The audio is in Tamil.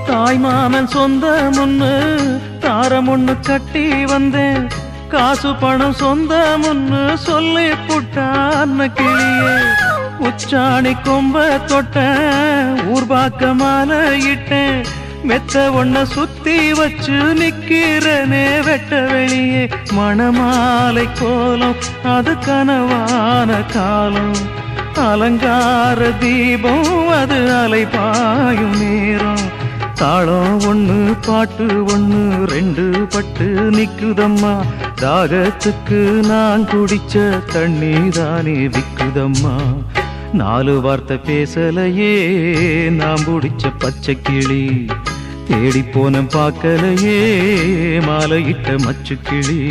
தாய் மாமன் சொந்தம் ஒண்ணு தாரம் ஒண்ணு கட்டி வந்தேன், காசு பணம் சொந்தம் ஒண்ணு சொல்லி புட்டான கிளியே. உச்சாணி கொம்ப தொட்டேன், ஊர்பாக்க மாலை இட்டேன், மெத்த ஒன்ன சுத்தி வச்சு நிக்கிறனே வெட்ட வெளியே. மணமாலை கோலம் அது கனவான காலம், அலங்கார தீபம் அது அலைபாயும் நேரம். தாளம் ஒண்ணு பாட்டு ஒண்ணு ரெண்டு பட்டு நிக்குதம்மா, தாகத்துக்கு நான் குடிச்ச தண்ணி தானே விக்குதம்மா. நாலு வார்த்தை பேசலையே நான் பிடிச்ச பச்சை கிளி, தேடி போன பார்க்கலையே மாலையிட்ட மச்சு கிளி.